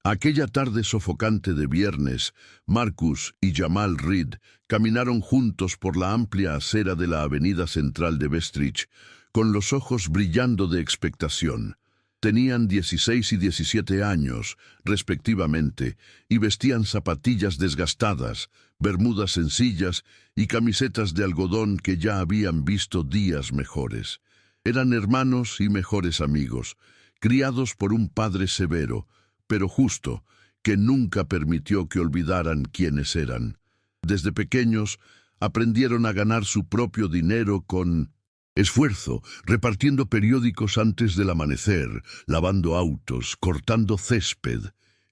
Aquella tarde sofocante de viernes, Marcus y Jamal Reed caminaron juntos por la amplia acera de la avenida central de Bestridge, con los ojos brillando de expectación. Tenían 16 y 17 años, respectivamente, y vestían zapatillas desgastadas, bermudas sencillas y camisetas de algodón que ya habían visto días mejores. Eran hermanos y mejores amigos, criados por un padre severo, pero justo, que nunca permitió que olvidaran quiénes eran. Desde pequeños aprendieron a ganar su propio dinero con esfuerzo, repartiendo periódicos antes del amanecer, lavando autos, cortando césped.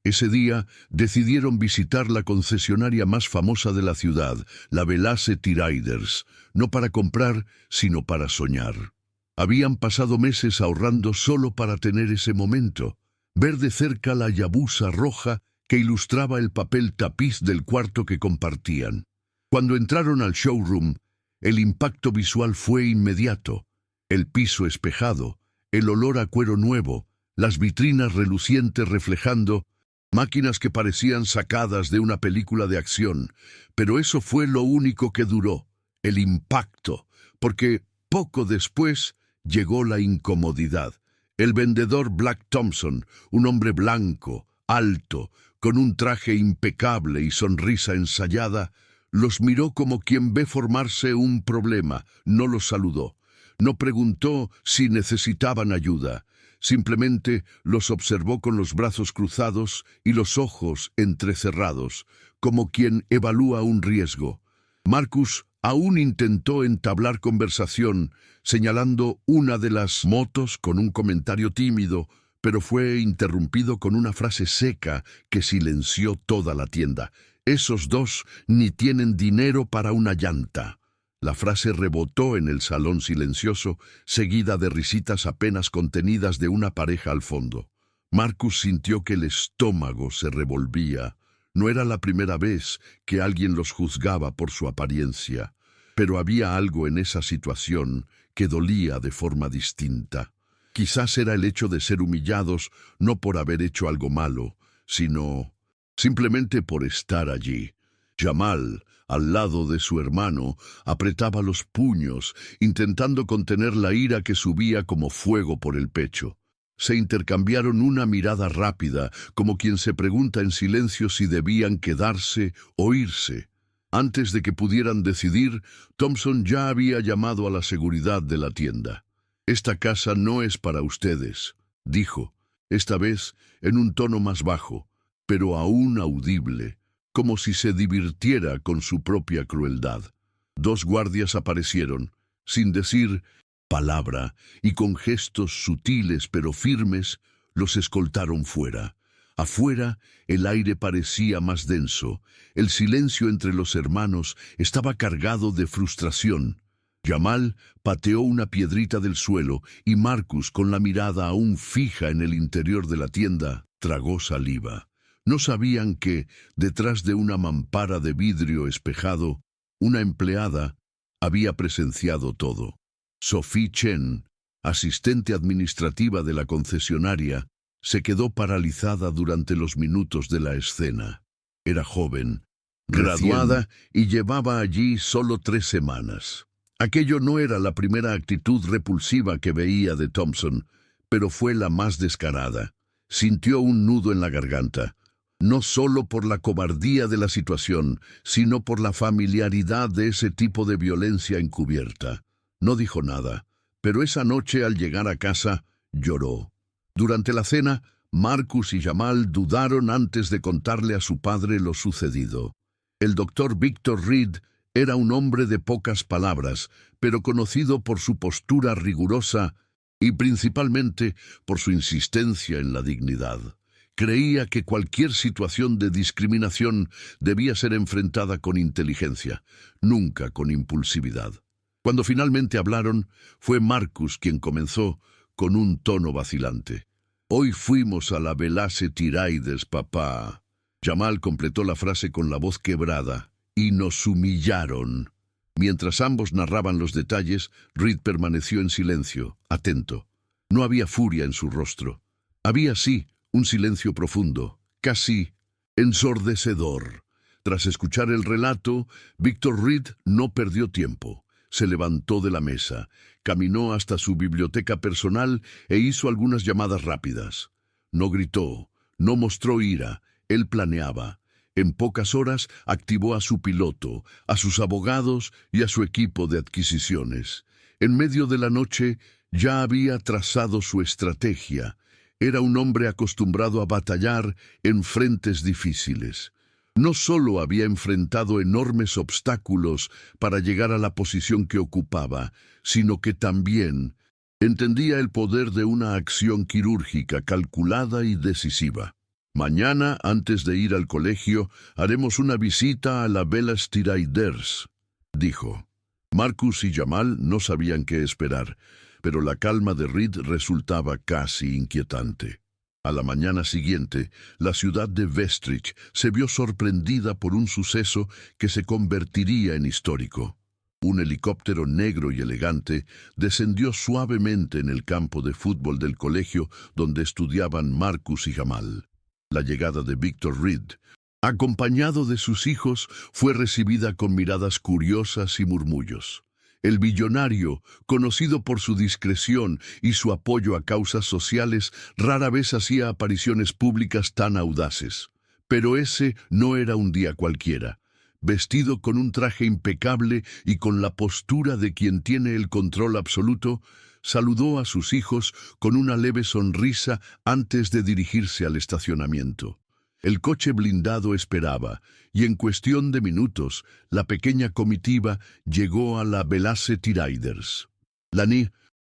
Ese día decidieron visitar la concesionaria más famosa de la ciudad, la Velocity Riders, no para comprar, sino para soñar. Habían pasado meses ahorrando solo para tener ese momento, ver de cerca la Hayabusa roja que ilustraba el papel tapiz del cuarto que compartían. Cuando entraron al showroom, el impacto visual fue inmediato. El piso espejado, el olor a cuero nuevo, las vitrinas relucientes reflejando máquinas que parecían sacadas de una película de acción. Pero eso fue lo único que duró, el impacto, porque poco después llegó la incomodidad. El vendedor Black Thompson, un hombre blanco, alto, con un traje impecable y sonrisa ensayada, los miró como quien ve formarse un problema. No los saludó. No preguntó si necesitaban ayuda. Simplemente los observó con los brazos cruzados y los ojos entrecerrados, como quien evalúa un riesgo. Marcus aún intentó entablar conversación, señalando una de las motos con un comentario tímido, pero fue interrumpido con una frase seca que silenció toda la tienda. «Esos dos ni tienen dinero para una llanta». La frase rebotó en el salón silencioso, seguida de risitas apenas contenidas de una pareja al fondo. Marcus sintió que el estómago se revolvía. No era la primera vez que alguien los juzgaba por su apariencia, pero había algo en esa situación que dolía de forma distinta. Quizás era el hecho de ser humillados no por haber hecho algo malo, sino simplemente por estar allí. Jamal, al lado de su hermano, apretaba los puños, intentando contener la ira que subía como fuego por el pecho. Se intercambiaron una mirada rápida, como quien se pregunta en silencio si debían quedarse o irse. Antes de que pudieran decidir, Thompson ya había llamado a la seguridad de la tienda. «Esta casa no es para ustedes», dijo, esta vez en un tono más bajo, pero aún audible, como si se divirtiera con su propia crueldad. Dos guardias aparecieron, sin decir palabra, y con gestos sutiles pero firmes, los escoltaron fuera. Afuera, el aire parecía más denso. El silencio entre los hermanos estaba cargado de frustración. Jamal pateó una piedrita del suelo y Marcus, con la mirada aún fija en el interior de la tienda, tragó saliva. No sabían que, detrás de una mampara de vidrio espejado, una empleada había presenciado todo. Sophie Chen, asistente administrativa de la concesionaria, se quedó paralizada durante los minutos de la escena. Era joven, graduada y llevaba allí solo 3 semanas. Aquello no era la primera actitud repulsiva que veía de Thompson, pero fue la más descarada. Sintió un nudo en la garganta, no solo por la cobardía de la situación, sino por la familiaridad de ese tipo de violencia encubierta. No dijo nada, pero esa noche al llegar a casa lloró. Durante la cena, Marcus y Jamal dudaron antes de contarle a su padre lo sucedido. El doctor Victor Reed era un hombre de pocas palabras, pero conocido por su postura rigurosa y principalmente por su insistencia en la dignidad. Creía que cualquier situación de discriminación debía ser enfrentada con inteligencia, nunca con impulsividad. Cuando finalmente hablaron, fue Marcus quien comenzó con un tono vacilante. «Hoy fuimos a la Velocity Riders, papá». Jamal completó la frase con la voz quebrada. «Y nos humillaron». Mientras ambos narraban los detalles, Reed permaneció en silencio, atento. No había furia en su rostro. Había, sí, un silencio profundo, casi ensordecedor. Tras escuchar el relato, Víctor Reed no perdió tiempo. Se levantó de la mesa, caminó hasta su biblioteca personal e hizo algunas llamadas rápidas. No gritó, no mostró ira, él planeaba. En pocas horas activó a su piloto, a sus abogados y a su equipo de adquisiciones. En medio de la noche ya había trazado su estrategia. Era un hombre acostumbrado a batallar en frentes difíciles. No solo había enfrentado enormes obstáculos para llegar a la posición que ocupaba, sino que también entendía el poder de una acción quirúrgica calculada y decisiva. Mañana, antes de ir al colegio, haremos una visita a la Velas Tiraiders, dijo. Marcus y Jamal no sabían qué esperar, pero la calma de Reed resultaba casi inquietante. A la mañana siguiente, la ciudad de Vestridge se vio sorprendida por un suceso que se convertiría en histórico. Un helicóptero negro y elegante descendió suavemente en el campo de fútbol del colegio donde estudiaban Marcus y Jamal. La llegada de Víctor Reed, acompañado de sus hijos, fue recibida con miradas curiosas y murmullos. El billonario, conocido por su discreción y su apoyo a causas sociales, rara vez hacía apariciones públicas tan audaces. Pero ese no era un día cualquiera. Vestido con un traje impecable y con la postura de quien tiene el control absoluto, saludó a sus hijos con una leve sonrisa antes de dirigirse al estacionamiento. El coche blindado esperaba, y en cuestión de minutos, la pequeña comitiva llegó a la Velase Tiraiders. La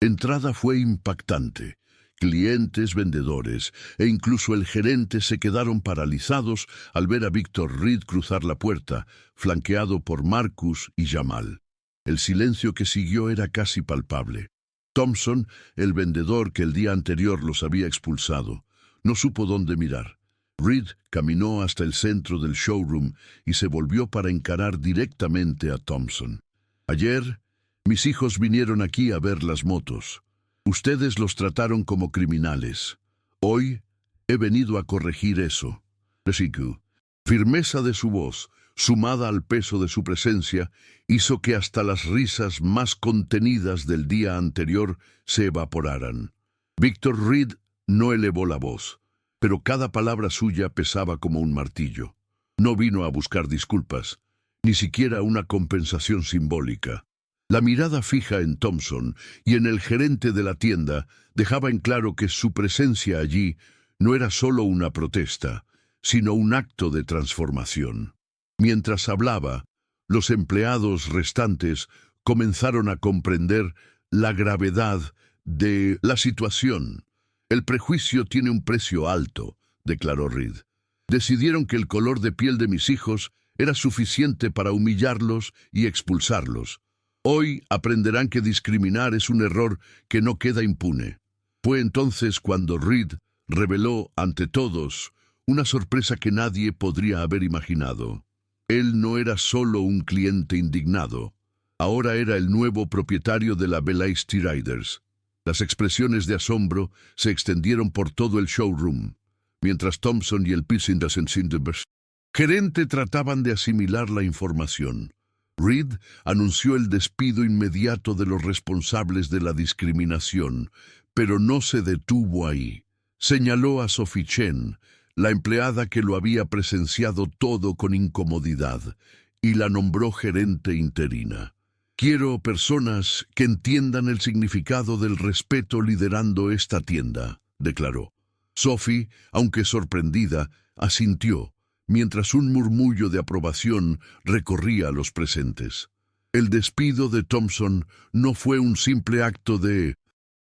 entrada fue impactante. Clientes, vendedores e incluso el gerente se quedaron paralizados al ver a Víctor Reed cruzar la puerta, flanqueado por Marcus y Jamal. El silencio que siguió era casi palpable. Thompson, el vendedor que el día anterior los había expulsado, no supo dónde mirar. Reed caminó hasta el centro del showroom y se volvió para encarar directamente a Thompson. Ayer, mis hijos vinieron aquí a ver las motos. Ustedes los trataron como criminales. Hoy he venido a corregir eso. La firmeza de su voz, sumada al peso de su presencia, hizo que hasta las risas más contenidas del día anterior se evaporaran. Víctor Reed no elevó la voz, pero cada palabra suya pesaba como un martillo. No vino a buscar disculpas, ni siquiera una compensación simbólica. La mirada fija en Thompson y en el gerente de la tienda dejaba en claro que su presencia allí no era solo una protesta, sino un acto de transformación. Mientras hablaba, los empleados restantes comenzaron a comprender la gravedad de la situación. El prejuicio tiene un precio alto, declaró Reed. Decidieron que el color de piel de mis hijos era suficiente para humillarlos y expulsarlos. Hoy aprenderán que discriminar es un error que no queda impune. Fue entonces cuando Reed reveló ante todos una sorpresa que nadie podría haber imaginado. Él no era solo un cliente indignado, ahora era el nuevo propietario de la Velase Tiraiders. Las expresiones de asombro se extendieron por todo el showroom, mientras Thompson y el gerente trataban de asimilar la información. Reed anunció el despido inmediato de los responsables de la discriminación, pero no se detuvo ahí. Señaló a Sophie Chen, la empleada que lo había presenciado todo con incomodidad, y la nombró gerente interina. Quiero personas que entiendan el significado del respeto liderando esta tienda, declaró. Sophie, aunque sorprendida, asintió, mientras un murmullo de aprobación recorría a los presentes. El despido de Thompson no fue un simple acto de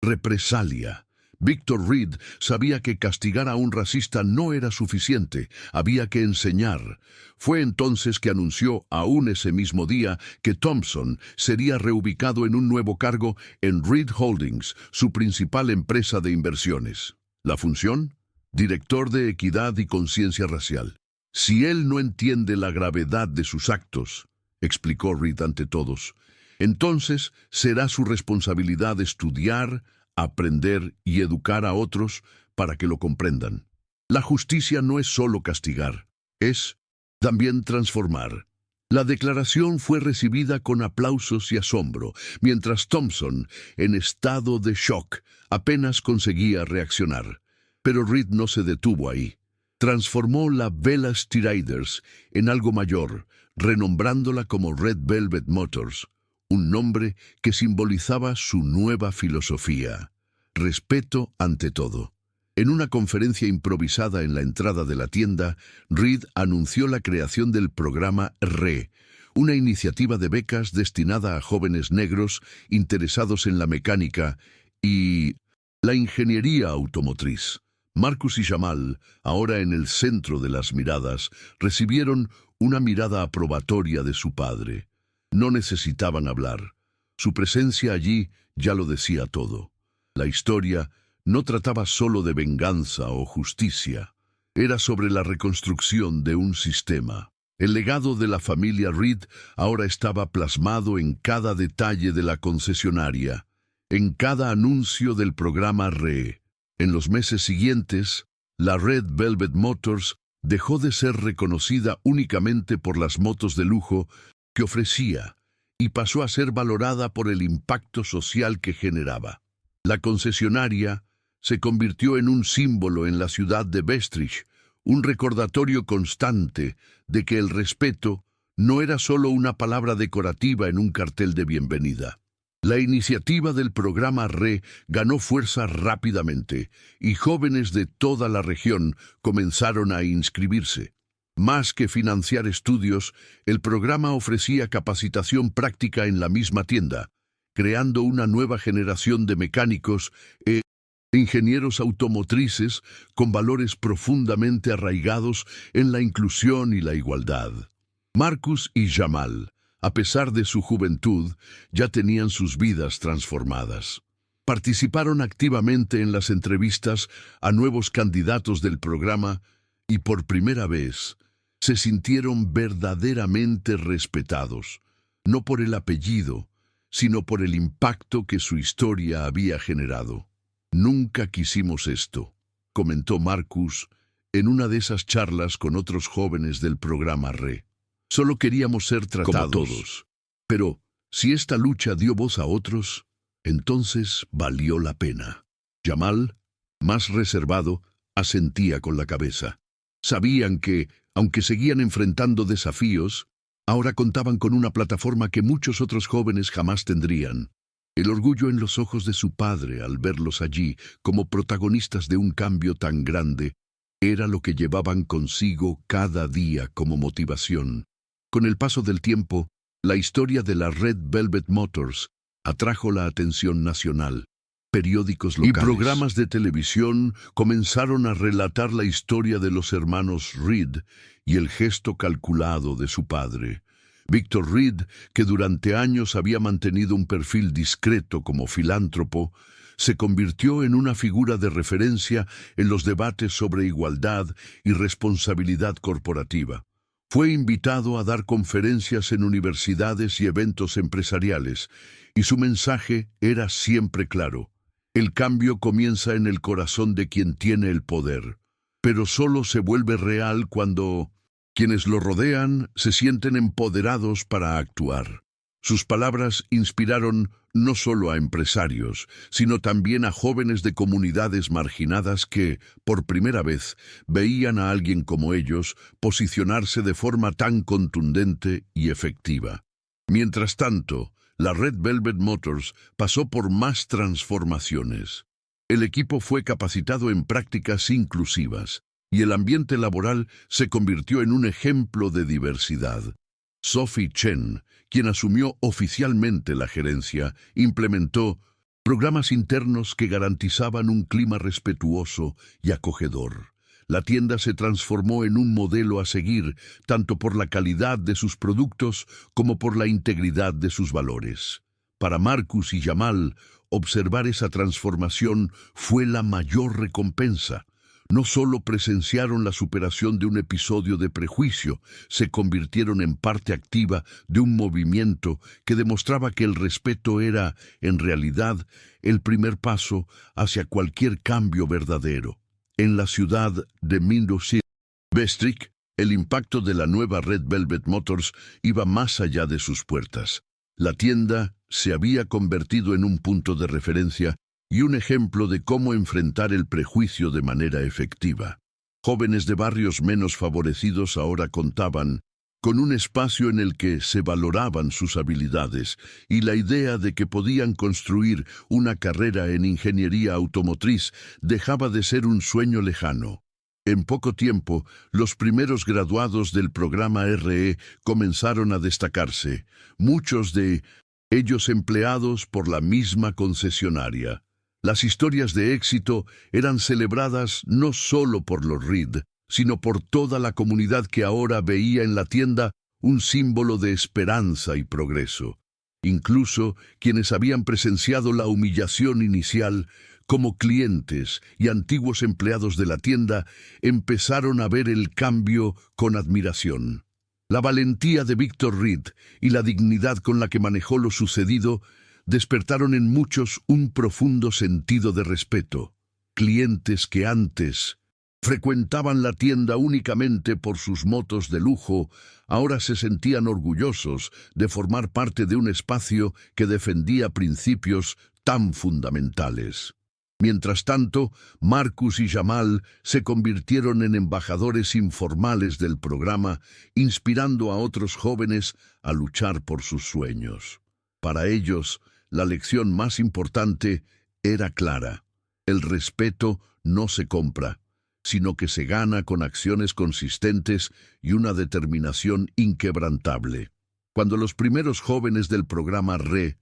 represalia. Víctor Reed sabía que castigar a un racista no era suficiente, había que enseñar. Fue entonces que anunció, aún ese mismo día, que Thompson sería reubicado en un nuevo cargo en Reed Holdings, su principal empresa de inversiones. La función: director de equidad y conciencia racial. Si él no entiende la gravedad de sus actos, explicó Reed ante todos, entonces será su responsabilidad estudiar, aprender y educar a otros para que lo comprendan. La justicia no es solo castigar, es también transformar. La declaración fue recibida con aplausos y asombro, mientras Thompson, en estado de shock, apenas conseguía reaccionar. Pero Reed no se detuvo ahí. Transformó la Velocity Riders en algo mayor, renombrándola como Red Velvet Motors, un nombre que simbolizaba su nueva filosofía: respeto ante todo. En una conferencia improvisada en la entrada de la tienda, Reed anunció la creación del programa RE, una iniciativa de becas destinada a jóvenes negros interesados en la mecánica y la ingeniería automotriz. Marcus y Jamal, ahora en el centro de las miradas, recibieron una mirada aprobatoria de su padre. No necesitaban hablar. Su presencia allí ya lo decía todo. La historia no trataba solo de venganza o justicia. Era sobre la reconstrucción de un sistema. El legado de la familia Reed ahora estaba plasmado en cada detalle de la concesionaria, en cada anuncio del programa RE. En los meses siguientes, la Red Velvet Motors dejó de ser reconocida únicamente por las motos de lujo que ofrecía y pasó a ser valorada por el impacto social que generaba. La concesionaria se convirtió en un símbolo en la ciudad de Bestridge, un recordatorio constante de que el respeto no era solo una palabra decorativa en un cartel de bienvenida. La iniciativa del programa RE ganó fuerza rápidamente y jóvenes de toda la región comenzaron a inscribirse. Más que financiar estudios, el programa ofrecía capacitación práctica en la misma tienda, creando una nueva generación de mecánicos e ingenieros automotrices con valores profundamente arraigados en la inclusión y la igualdad. Marcus y Jamal, a pesar de su juventud, ya tenían sus vidas transformadas. Participaron activamente en las entrevistas a nuevos candidatos del programa y por primera vez se sintieron verdaderamente respetados, no por el apellido, sino por el impacto que su historia había generado. «Nunca quisimos esto», comentó Marcus en una de esas charlas con otros jóvenes del programa RE. «Solo queríamos ser tratados. Como todos. Pero si esta lucha dio voz a otros, entonces valió la pena». Jamal, más reservado, asentía con la cabeza. Sabían que, aunque seguían enfrentando desafíos, ahora contaban con una plataforma que muchos otros jóvenes jamás tendrían. El orgullo en los ojos de su padre al verlos allí como protagonistas de un cambio tan grande era lo que llevaban consigo cada día como motivación. Con el paso del tiempo, la historia de la Red Velvet Motors atrajo la atención nacional. Periódicos locales y programas de televisión comenzaron a relatar la historia de los hermanos Reed y el gesto calculado de su padre. Victor Reed, que durante años había mantenido un perfil discreto como filántropo, se convirtió en una figura de referencia en los debates sobre igualdad y responsabilidad corporativa. Fue invitado a dar conferencias en universidades y eventos empresariales, y su mensaje era siempre claro: el cambio comienza en el corazón de quien tiene el poder, pero solo se vuelve real cuando quienes lo rodean se sienten empoderados para actuar. Sus palabras inspiraron no solo a empresarios, sino también a jóvenes de comunidades marginadas que, por primera vez, veían a alguien como ellos posicionarse de forma tan contundente y efectiva. Mientras tanto, la Red Velvet Motors pasó por más transformaciones. El equipo fue capacitado en prácticas inclusivas, y el ambiente laboral se convirtió en un ejemplo de diversidad. Sophie Chen, quien asumió oficialmente la gerencia, implementó programas internos que garantizaban un clima respetuoso y acogedor. La tienda se transformó en un modelo a seguir, tanto por la calidad de sus productos como por la integridad de sus valores. Para Marcus y Jamal, observar esa transformación fue la mayor recompensa. No solo presenciaron la superación de un episodio de prejuicio, se convirtieron en parte activa de un movimiento que demostraba que el respeto era, en realidad, el primer paso hacia cualquier cambio verdadero. En la ciudad de Bestwick, el impacto de la nueva Red Velvet Motors iba más allá de sus puertas. La tienda se había convertido en un punto de referencia y un ejemplo de cómo enfrentar el prejuicio de manera efectiva. Jóvenes de barrios menos favorecidos ahora contaban con un espacio en el que se valoraban sus habilidades y la idea de que podían construir una carrera en ingeniería automotriz dejaba de ser un sueño lejano. En poco tiempo, los primeros graduados del programa RE comenzaron a destacarse, muchos de ellos empleados por la misma concesionaria. Las historias de éxito eran celebradas no solo por los Reed, sino por toda la comunidad que ahora veía en la tienda un símbolo de esperanza y progreso. Incluso quienes habían presenciado la humillación inicial, como clientes y antiguos empleados de la tienda, empezaron a ver el cambio con admiración. La valentía de Victor Reed y la dignidad con la que manejó lo sucedido despertaron en muchos un profundo sentido de respeto. Clientes que antes frecuentaban la tienda únicamente por sus motos de lujo, ahora se sentían orgullosos de formar parte de un espacio que defendía principios tan fundamentales. Mientras tanto, Marcus y Jamal se convirtieron en embajadores informales del programa, inspirando a otros jóvenes a luchar por sus sueños. Para ellos, la lección más importante era clara: el respeto no se compra, sino que se gana con acciones consistentes y una determinación inquebrantable. Cuando los primeros jóvenes del programa RE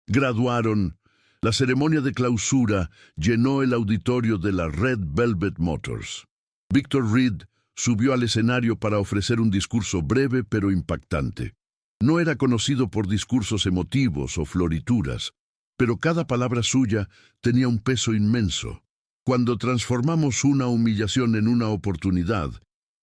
graduaron, la ceremonia de clausura llenó el auditorio de la Red Velvet Motors. Victor Reed subió al escenario para ofrecer un discurso breve pero impactante. No era conocido por discursos emotivos o florituras, pero cada palabra suya tenía un peso inmenso. Cuando transformamos una humillación en una oportunidad,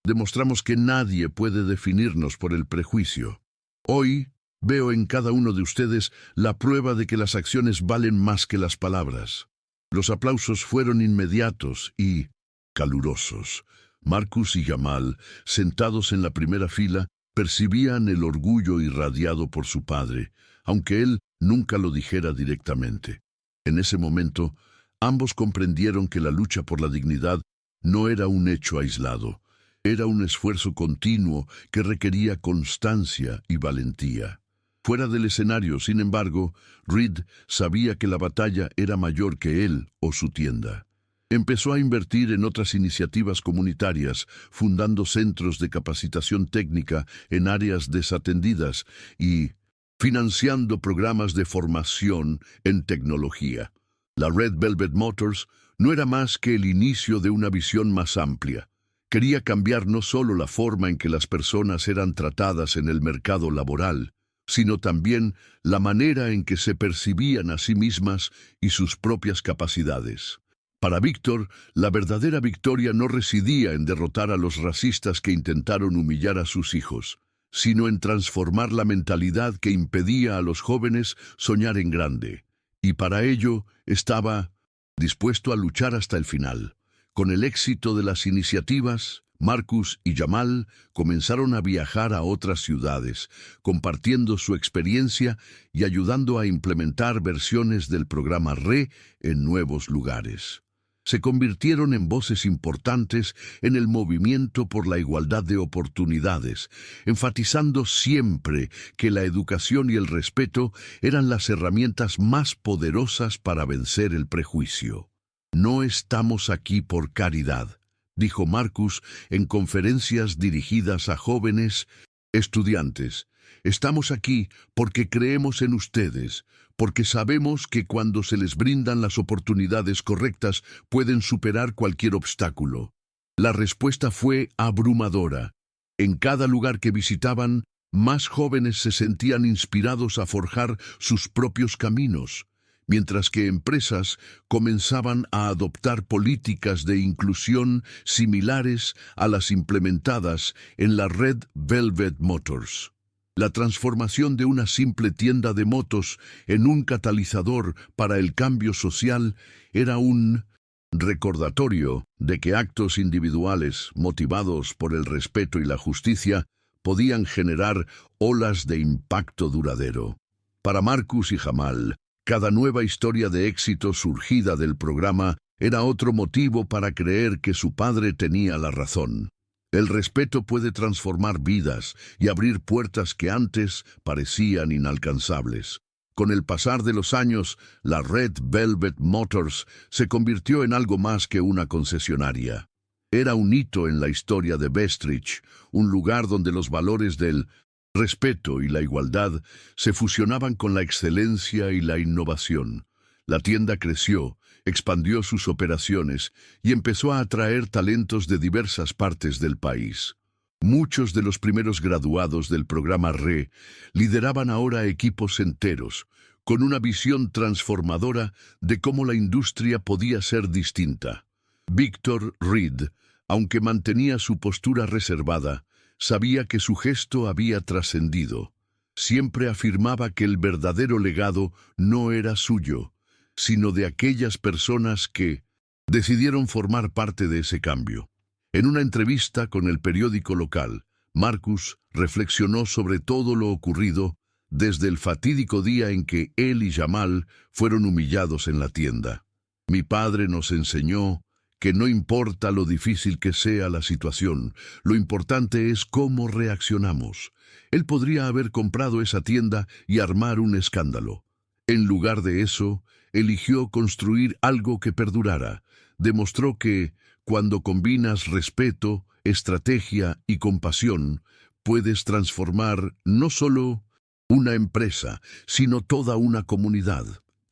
demostramos que nadie puede definirnos por el prejuicio. Hoy veo en cada uno de ustedes la prueba de que las acciones valen más que las palabras. Los aplausos fueron inmediatos y calurosos. Marcus y Jamal, sentados en la primera fila, percibían el orgullo irradiado por su padre, aunque él nunca lo dijera directamente. En ese momento, ambos comprendieron que la lucha por la dignidad no era un hecho aislado, era un esfuerzo continuo que requería constancia y valentía. Fuera del escenario, sin embargo, Reed sabía que la batalla era mayor que él o su tienda. Empezó a invertir en otras iniciativas comunitarias, fundando centros de capacitación técnica en áreas desatendidas y financiando programas de formación en tecnología. La Red Velvet Motors no era más que el inicio de una visión más amplia. Quería cambiar no solo la forma en que las personas eran tratadas en el mercado laboral, sino también la manera en que se percibían a sí mismas y sus propias capacidades. Para Víctor, la verdadera victoria no residía en derrotar a los racistas que intentaron humillar a sus hijos, sino en transformar la mentalidad que impedía a los jóvenes soñar en grande. Y para ello estaba dispuesto a luchar hasta el final. Con el éxito de las iniciativas, Marcus y Jamal comenzaron a viajar a otras ciudades, compartiendo su experiencia y ayudando a implementar versiones del programa RE en nuevos lugares. Se convirtieron en voces importantes en el movimiento por la igualdad de oportunidades, enfatizando siempre que la educación y el respeto eran las herramientas más poderosas para vencer el prejuicio. No estamos aquí por caridad, dijo Marcus en conferencias dirigidas a jóvenes estudiantes. Estamos aquí porque creemos en ustedes, porque sabemos que cuando se les brindan las oportunidades correctas pueden superar cualquier obstáculo. La respuesta fue abrumadora. En cada lugar que visitaban, más jóvenes se sentían inspirados a forjar sus propios caminos, mientras que empresas comenzaban a adoptar políticas de inclusión similares a las implementadas en la Red Velvet Motors. La transformación de una simple tienda de motos en un catalizador para el cambio social era un recordatorio de que actos individuales motivados por el respeto y la justicia podían generar olas de impacto duradero. Para Marcus y Jamal, cada nueva historia de éxito surgida del programa era otro motivo para creer que su padre tenía la razón. El respeto puede transformar vidas y abrir puertas que antes parecían inalcanzables. Con el pasar de los años, la Red Velvet Motors se convirtió en algo más que una concesionaria. Era un hito en la historia de Bestridge, un lugar donde los valores del respeto y la igualdad se fusionaban con la excelencia y la innovación. La tienda creció, expandió sus operaciones y empezó a atraer talentos de diversas partes del país. Muchos de los primeros graduados del programa RE lideraban ahora equipos enteros, con una visión transformadora de cómo la industria podía ser distinta. Victor Reed, aunque mantenía su postura reservada, sabía que su gesto había trascendido. Siempre afirmaba que el verdadero legado no era suyo, sino de aquellas personas que decidieron formar parte de ese cambio. En una entrevista con el periódico local, Marcus reflexionó sobre todo lo ocurrido desde el fatídico día en que él y Jamal fueron humillados en la tienda. Mi padre nos enseñó que no importa lo difícil que sea la situación, lo importante es cómo reaccionamos. Él podría haber comprado esa tienda y armar un escándalo. En lugar de eso, eligió construir algo que perdurara. Demostró que, cuando combinas respeto, estrategia y compasión, puedes transformar no solo una empresa, sino toda una comunidad.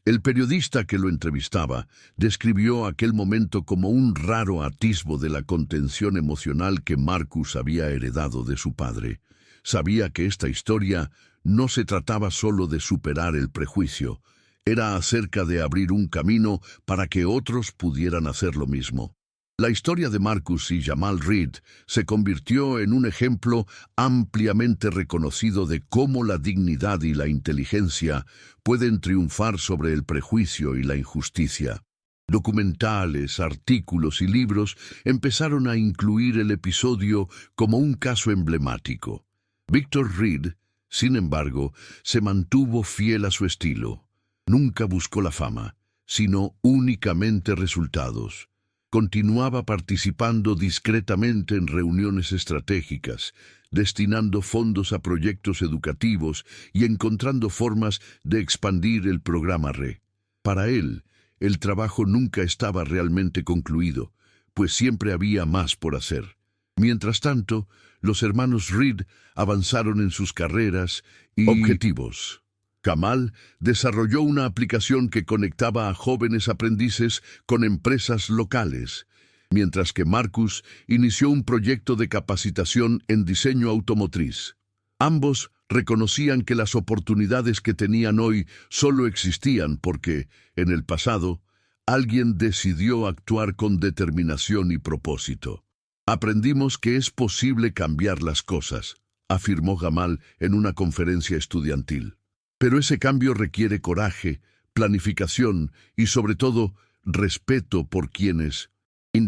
El periodista que lo entrevistaba describió aquel momento como un raro atisbo de la contención emocional que Marcus había heredado de su padre. Sabía que esta historia no se trataba solo de superar el prejuicio, era acerca de abrir un camino para que otros pudieran hacer lo mismo. La historia de Marcus y Jamal Reed se convirtió en un ejemplo ampliamente reconocido de cómo la dignidad y la inteligencia pueden triunfar sobre el prejuicio y la injusticia. Documentales, artículos y libros empezaron a incluir el episodio como un caso emblemático. Victor Reed, sin embargo, se mantuvo fiel a su estilo. Nunca buscó la fama, sino únicamente resultados. Continuaba participando discretamente en reuniones estratégicas, destinando fondos a proyectos educativos y encontrando formas de expandir el programa RE. Para él, el trabajo nunca estaba realmente concluido, pues siempre había más por hacer. Mientras tanto, los hermanos Reed avanzaron en sus carreras y objetivos. Jamal desarrolló una aplicación que conectaba a jóvenes aprendices con empresas locales, mientras que Marcus inició un proyecto de capacitación en diseño automotriz. Ambos reconocían que las oportunidades que tenían hoy solo existían porque, en el pasado, alguien decidió actuar con determinación y propósito. Aprendimos que es posible cambiar las cosas, afirmó Jamal en una conferencia estudiantil. Pero ese cambio requiere coraje, planificación y, sobre todo, respeto por quienes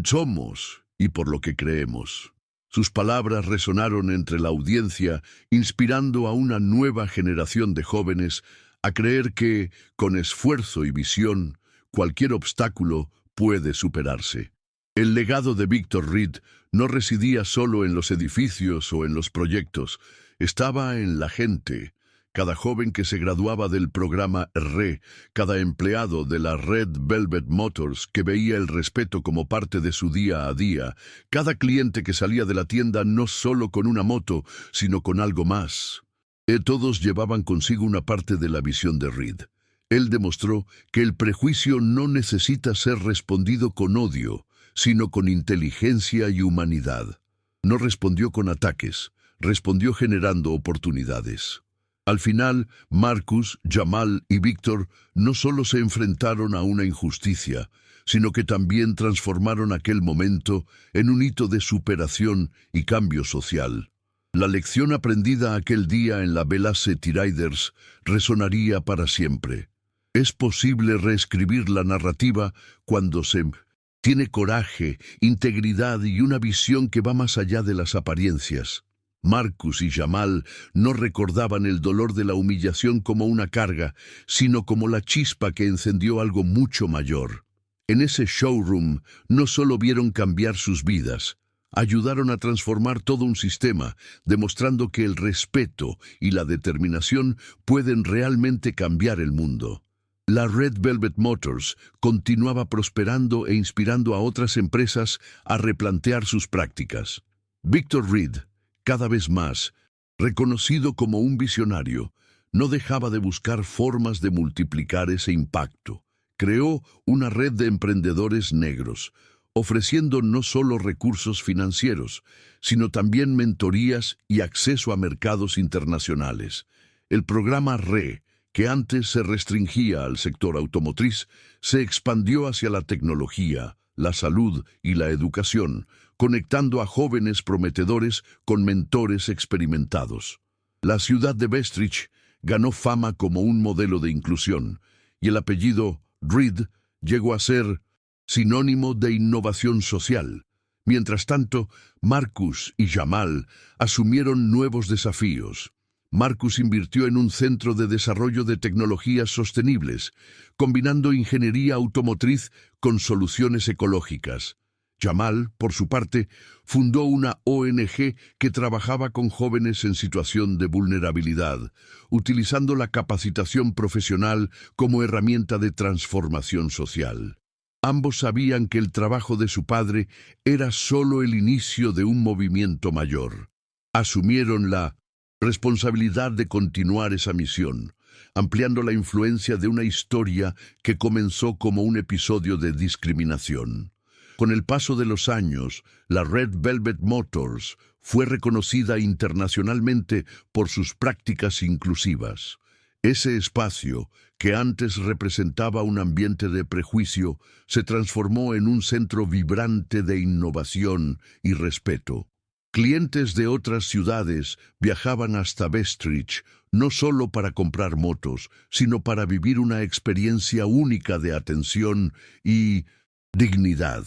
somos y por lo que creemos. Sus palabras resonaron entre la audiencia, inspirando a una nueva generación de jóvenes a creer que, con esfuerzo y visión, cualquier obstáculo puede superarse. El legado de Victor Reed no residía solo en los edificios o en los proyectos, estaba en la gente. Cada joven que se graduaba del programa RE, cada empleado de la Red Velvet Motors que veía el respeto como parte de su día a día, cada cliente que salía de la tienda no solo con una moto, sino con algo más. Todos llevaban consigo una parte de la visión de Reed. Él demostró que el prejuicio no necesita ser respondido con odio, sino con inteligencia y humanidad. No respondió con ataques, respondió generando oportunidades. Al final, Marcus, Jamal y Victor no solo se enfrentaron a una injusticia, sino que también transformaron aquel momento en un hito de superación y cambio social. La lección aprendida aquel día en la Velocity Riders resonaría para siempre. Es posible reescribir la narrativa cuando se Tiene coraje, integridad y una visión que va más allá de las apariencias. Marcus y Jamal no recordaban el dolor de la humillación como una carga, sino como la chispa que encendió algo mucho mayor. En ese showroom no solo vieron cambiar sus vidas, ayudaron a transformar todo un sistema, demostrando que el respeto y la determinación pueden realmente cambiar el mundo. La Red Velvet Motors continuaba prosperando e inspirando a otras empresas a replantear sus prácticas. Victor Reed, cada vez más, reconocido como un visionario, no dejaba de buscar formas de multiplicar ese impacto. Creó una red de emprendedores negros, ofreciendo no solo recursos financieros, sino también mentorías y acceso a mercados internacionales. El programa RE, que antes se restringía al sector automotriz, se expandió hacia la tecnología, la salud y la educación, conectando a jóvenes prometedores con mentores experimentados. La ciudad de Bestridge ganó fama como un modelo de inclusión, y el apellido Reed llegó a ser sinónimo de innovación social. Mientras tanto, Marcus y Jamal asumieron nuevos desafíos. Marcus invirtió en un centro de desarrollo de tecnologías sostenibles, combinando ingeniería automotriz con soluciones ecológicas. Jamal, por su parte, fundó una ONG que trabajaba con jóvenes en situación de vulnerabilidad, utilizando la capacitación profesional como herramienta de transformación social. Ambos sabían que el trabajo de su padre era solo el inicio de un movimiento mayor. Asumieron la responsabilidad de continuar esa misión, ampliando la influencia de una historia que comenzó como un episodio de discriminación. Con el paso de los años, la Red Velvet Motors fue reconocida internacionalmente por sus prácticas inclusivas. Ese espacio, que antes representaba un ambiente de prejuicio, se transformó en un centro vibrante de innovación y respeto. Clientes de otras ciudades viajaban hasta Bestridge no solo para comprar motos, sino para vivir una experiencia única de atención y dignidad.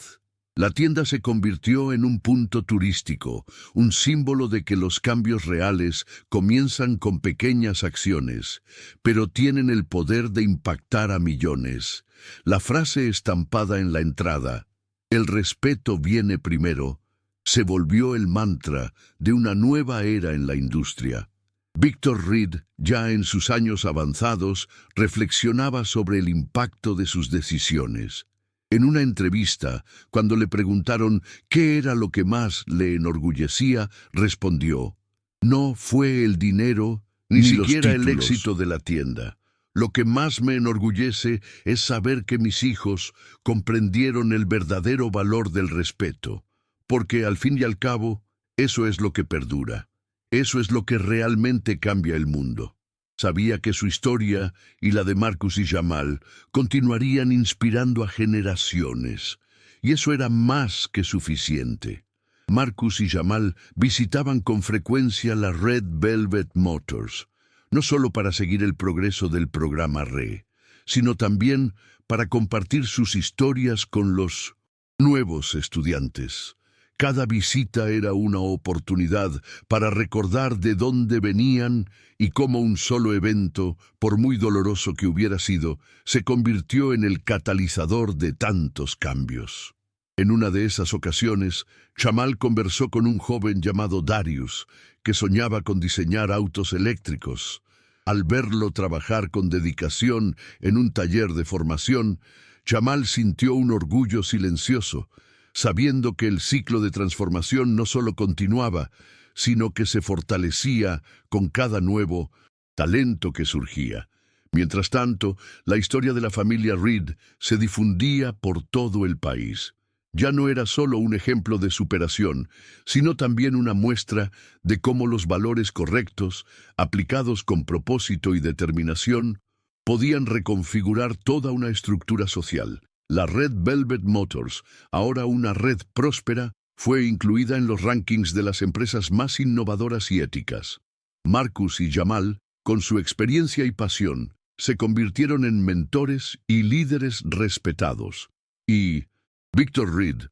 La tienda se convirtió en un punto turístico, un símbolo de que los cambios reales comienzan con pequeñas acciones, pero tienen el poder de impactar a millones. La frase estampada en la entrada, "El respeto viene primero", se volvió el mantra de una nueva era en la industria. Victor Reed, ya en sus años avanzados, reflexionaba sobre el impacto de sus decisiones. En una entrevista, cuando le preguntaron qué era lo que más le enorgullecía, respondió: "No fue el dinero, ni siquiera el éxito de la tienda. Lo que más me enorgullece es saber que mis hijos comprendieron el verdadero valor del respeto, porque al fin y al cabo, eso es lo que perdura. Eso es lo que realmente cambia el mundo". Sabía que su historia y la de Marcus y Jamal continuarían inspirando a generaciones, y eso era más que suficiente. Marcus y Jamal visitaban con frecuencia la Red Velvet Motors, no solo para seguir el progreso del programa RE, sino también para compartir sus historias con los nuevos estudiantes. Cada visita era una oportunidad para recordar de dónde venían y cómo un solo evento, por muy doloroso que hubiera sido, se convirtió en el catalizador de tantos cambios. En una de esas ocasiones, Jamal conversó con un joven llamado Darius, que soñaba con diseñar autos eléctricos. Al verlo trabajar con dedicación en un taller de formación, Jamal sintió un orgullo silencioso, sabiendo que el ciclo de transformación no solo continuaba, sino que se fortalecía con cada nuevo talento que surgía. Mientras tanto, la historia de la familia Reed se difundía por todo el país. Ya no era solo un ejemplo de superación, sino también una muestra de cómo los valores correctos, aplicados con propósito y determinación, podían reconfigurar toda una estructura social. La Red Velvet Motors, ahora una red próspera, fue incluida en los rankings de las empresas más innovadoras y éticas. Marcus y Jamal, con su experiencia y pasión, se convirtieron en mentores y líderes respetados. Y, Victor Reed,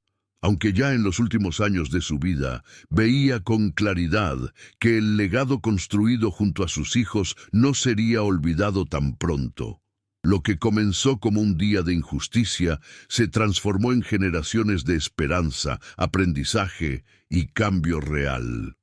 aunque ya en los últimos años de su vida, veía con claridad que el legado construido junto a sus hijos no sería olvidado tan pronto. Lo que comenzó como un día de injusticia se transformó en generaciones de esperanza, aprendizaje y cambio real.